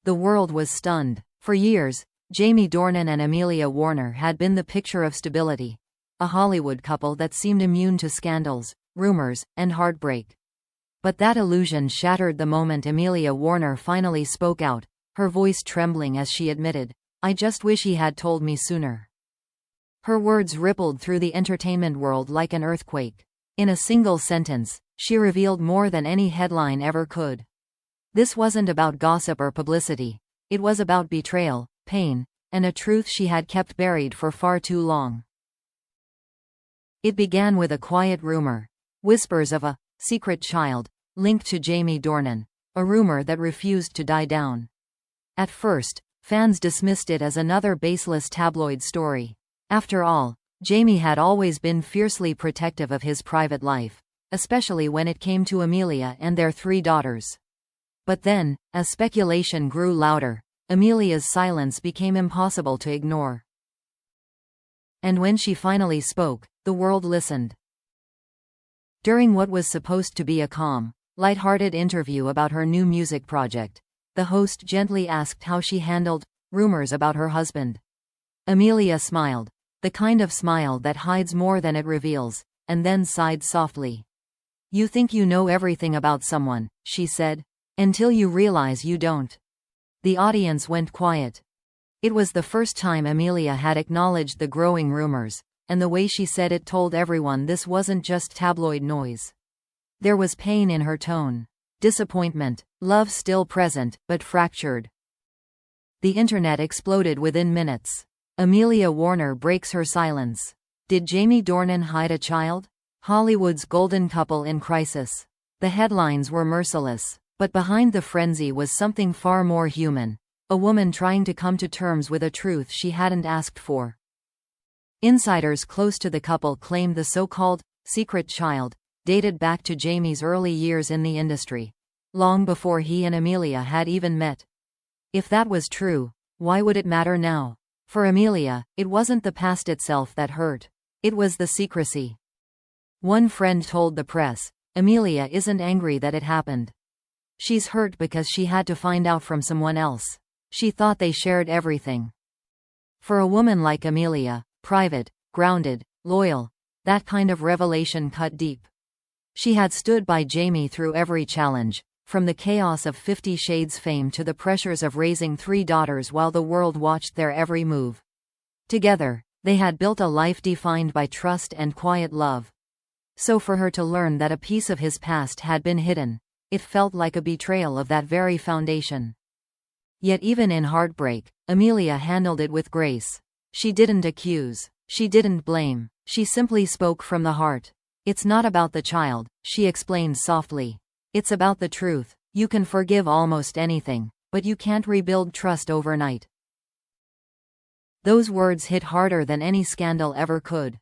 The world was stunned. For years, Jamie Dornan and Amelia Warner had been the picture of stability, a Hollywood couple that seemed immune to scandals, rumors, and heartbreak. But that illusion shattered the moment Amelia Warner finally spoke out, her voice trembling as she admitted, "I just wish he had told me sooner." Her words rippled through the entertainment world like an earthquake. In a single sentence, she revealed more than any headline ever could. This wasn't about gossip or publicity. It was about betrayal, pain, and a truth she had kept buried for far too long. It began with a quiet rumor. Whispers of a secret child linked to Jamie Dornan, a rumor that refused to die down. At first, fans dismissed it as another baseless tabloid story. After all, Jamie had always been fiercely protective of his private life, especially when it came to Amelia and their 3 daughters. But then, as speculation grew louder, Amelia's silence became impossible to ignore. And when she finally spoke, the world listened. During what was supposed to be a calm, light-hearted interview about her new music project, the host gently asked how she handled rumors about her husband. Amelia smiled, the kind of smile that hides more than it reveals, and then sighed softly. "You think you know everything about someone," she said, "until you realize you don't." The audience went quiet. It was the first time Amelia had acknowledged the growing rumors, and the way she said it told everyone this wasn't just tabloid noise. There was pain in her tone. Disappointment, love still present, but fractured. The internet exploded within minutes. Amelia Warner breaks her silence. Did Jamie Dornan hide a child? Hollywood's golden couple in crisis. The headlines were merciless, but behind the frenzy was something far more human. A woman trying to come to terms with a truth she hadn't asked for. Insiders close to the couple claimed the so-called secret child dated back to Jamie's early years in the industry, long before he and Amelia had even met. If that was true, why would it matter now? For Amelia, it wasn't the past itself that hurt. It was the secrecy. One friend told the press, "Amelia isn't angry that it happened. She's hurt because she had to find out from someone else. She thought they shared everything." For a woman like Amelia, private, grounded, loyal, that kind of revelation cut deep. She had stood by Jamie through every challenge, from the chaos of 50 Shades fame to the pressures of raising 3 daughters while the world watched their every move. Together, they had built a life defined by trust and quiet love. So for her to learn that a piece of his past had been hidden, it felt like a betrayal of that very foundation. Yet even in heartbreak, Amelia handled it with grace. She didn't accuse. She didn't blame. She simply spoke from the heart. "It's not about the child," she explained softly. "It's about the truth. You can forgive almost anything, but you can't rebuild trust overnight." Those words hit harder than any scandal ever could.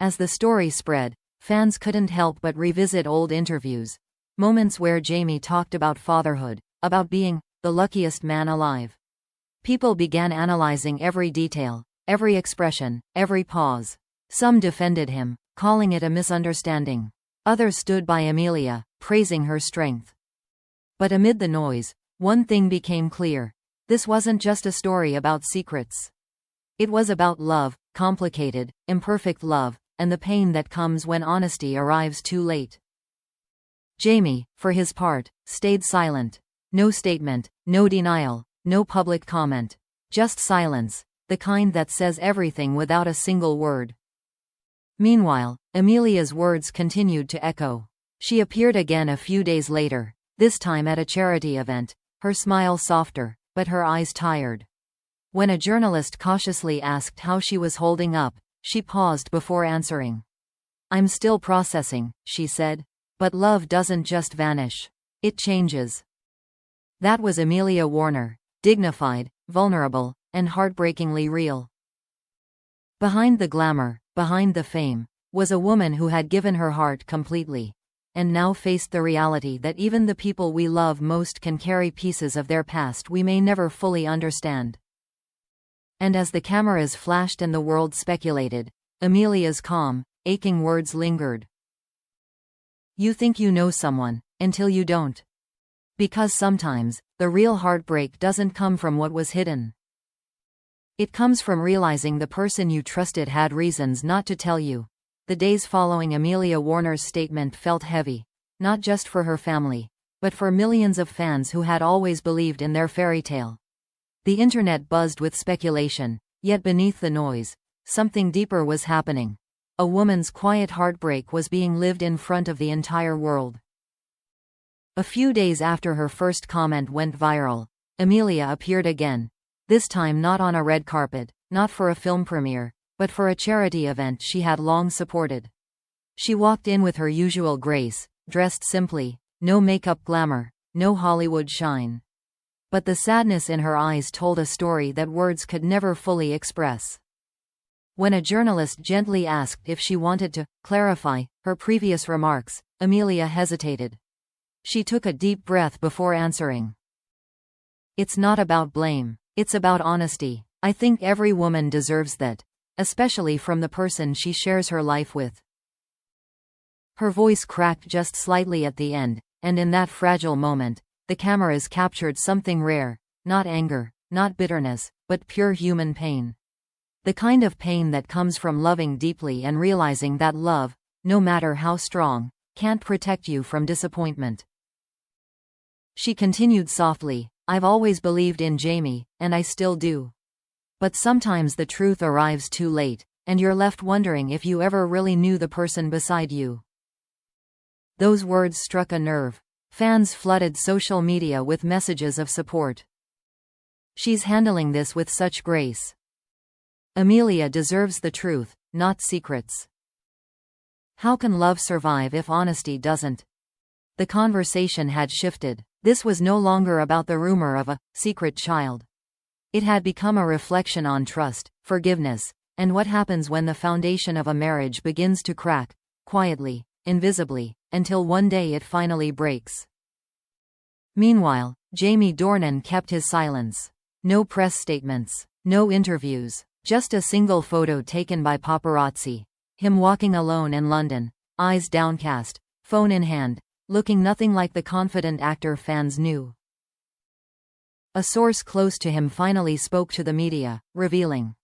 As the story spread, fans couldn't help but revisit old interviews, moments where Jamie talked about fatherhood, about being the luckiest man alive. People began analyzing every detail, every expression, every pause. Some defended him, calling it a misunderstanding. Others stood by Amelia, praising her strength. But amid the noise, one thing became clear. This wasn't just a story about secrets. It was about love, complicated, imperfect love, and the pain that comes when honesty arrives too late. Jamie, for his part, stayed silent. No statement, no denial, no public comment. Just silence, the kind that says everything without a single word. Meanwhile, Amelia's words continued to echo. She appeared again a few days later, this time at a charity event, her smile softer, but her eyes tired. When a journalist cautiously asked how she was holding up, she paused before answering. "I'm still processing," she said. But love doesn't just vanish. It changes. That was Amelia Warner, dignified, vulnerable, and heartbreakingly real. Behind the glamour, behind the fame, was a woman who had given her heart completely, and now faced the reality that even the people we love most can carry pieces of their past we may never fully understand. And as the cameras flashed and the world speculated, Amelia's calm, aching words lingered. "You think you know someone, until you don't. Because sometimes, The real heartbreak doesn't come from what was hidden. It comes from realizing the person you trusted had reasons not to tell you. The days following Amelia Warner's statement felt heavy, not just for her family, but for millions of fans who had always believed in their fairy tale. The internet buzzed with speculation, yet beneath the noise, something deeper was happening. A woman's quiet heartbreak was being lived in front of the entire world. A few days after her first comment went viral, Amelia appeared again, this time not on a red carpet, not for a film premiere, but for a charity event she had long supported. She walked in with her usual grace, dressed simply, no makeup glamour, no Hollywood shine. But the sadness in her eyes told a story that words could never fully express. When a journalist gently asked if she wanted to clarify her previous remarks, Amelia hesitated. She took a deep breath before answering. "It's not about blame. It's about honesty. I think every woman deserves that, especially from the person she shares her life with." Her voice cracked just slightly at the end, and in that fragile moment, the cameras captured something rare, not anger, not bitterness, but pure human pain. The kind of pain that comes from loving deeply and realizing that love, no matter how strong, can't protect you from disappointment. She continued softly, "I've always believed in Jamie, and I still do. But sometimes the truth arrives too late, and you're left wondering if you ever really knew the person beside you." Those words struck a nerve. Fans flooded social media with messages of support. "She's handling this with such grace. Amelia deserves the truth, not secrets. How can love survive if honesty doesn't?" The conversation had shifted. This was no longer about the rumor of a secret child. It had become a reflection on trust, forgiveness, and what happens when the foundation of a marriage begins to crack, quietly, invisibly, until one day it finally breaks. Meanwhile, Jamie Dornan kept his silence. No press statements, no interviews, just a single photo taken by paparazzi. Him walking alone in London, eyes downcast, phone in hand, looking nothing like the confident actor fans knew. A source close to him finally spoke to the media, revealing,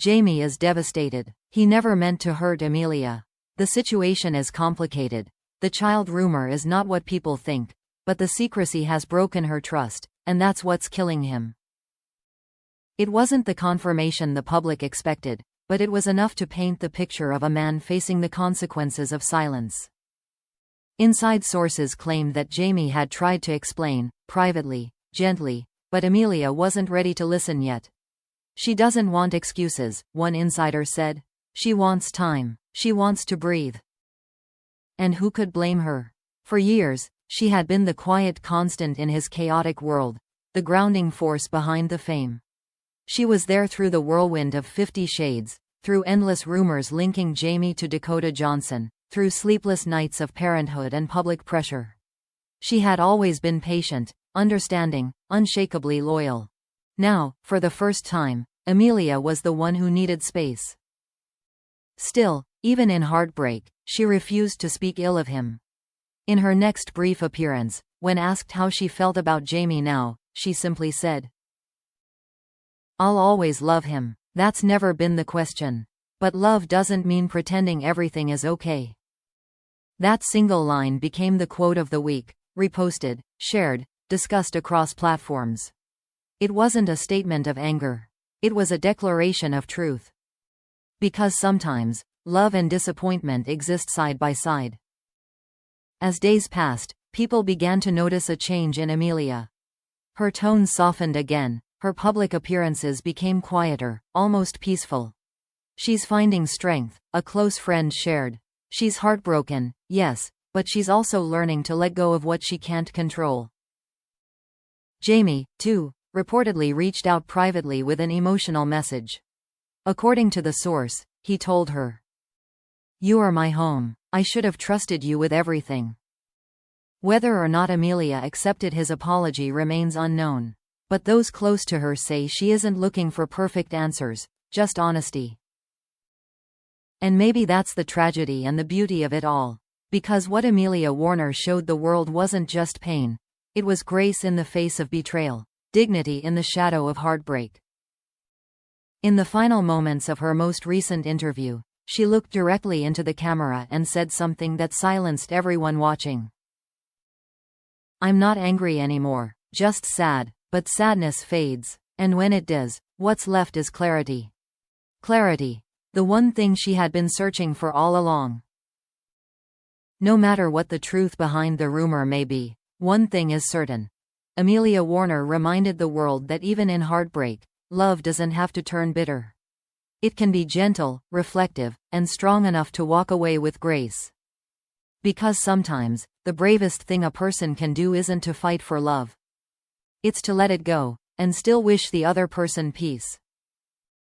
"Jamie is devastated. He never meant to hurt Amelia. The situation is complicated. The child rumor is not what people think, but the secrecy has broken her trust, and that's what's killing him." It wasn't the confirmation the public expected, but it was enough to paint the picture of a man facing the consequences of silence. Inside sources claimed that Jamie had tried to explain, privately, gently, but Amelia wasn't ready to listen yet. "She doesn't want excuses," one insider said. "She wants time. She wants to breathe." And who could blame her? For years, she had been the quiet constant in his chaotic world, the grounding force behind the fame. She was there through the whirlwind of 50 Shades, through endless rumors linking Jamie to Dakota Johnson, through sleepless nights of parenthood and public pressure. She had always been patient, understanding, unshakably loyal. Now, for the first time, Amelia was the one who needed space. Still, even in heartbreak, she refused to speak ill of him. In her next brief appearance, when asked how she felt about Jamie now, she simply said, "I'll always love him. That's never been the question. But love doesn't mean pretending everything is okay." That single line became the quote of the week, reposted, shared, discussed across platforms. It wasn't a statement of anger. It was a declaration of truth. Because sometimes, love and disappointment exist side by side. As days passed, people began to notice a change in Amelia. Her tone softened again, her public appearances became quieter, almost peaceful. "She's finding strength," a close friend shared. "She's heartbroken, yes, but she's also learning to let go of what she can't control." Jamie, too, reportedly reached out privately with an emotional message. According to the source, he told her, "You are my home. I should have trusted you with everything." Whether or not Amelia accepted his apology remains unknown. But those close to her say she isn't looking for perfect answers, just honesty. And maybe that's the tragedy and the beauty of it all. Because what Amelia Warner showed the world wasn't just pain, It was grace in the face of betrayal, dignity in the shadow of heartbreak. In the final moments of her most recent interview, she looked directly into the camera and said something that silenced everyone watching. "I'm not angry anymore, just sad, but sadness fades, and when it does, what's left is clarity." Clarity. The one thing she had been searching for all along. No matter what the truth behind the rumor may be, one thing is certain. Amelia Warner reminded the world that even in heartbreak, love doesn't have to turn bitter. It can be gentle, reflective, and strong enough to walk away with grace. Because sometimes, the bravest thing a person can do isn't to fight for love. It's to let it go, and still wish the other person peace.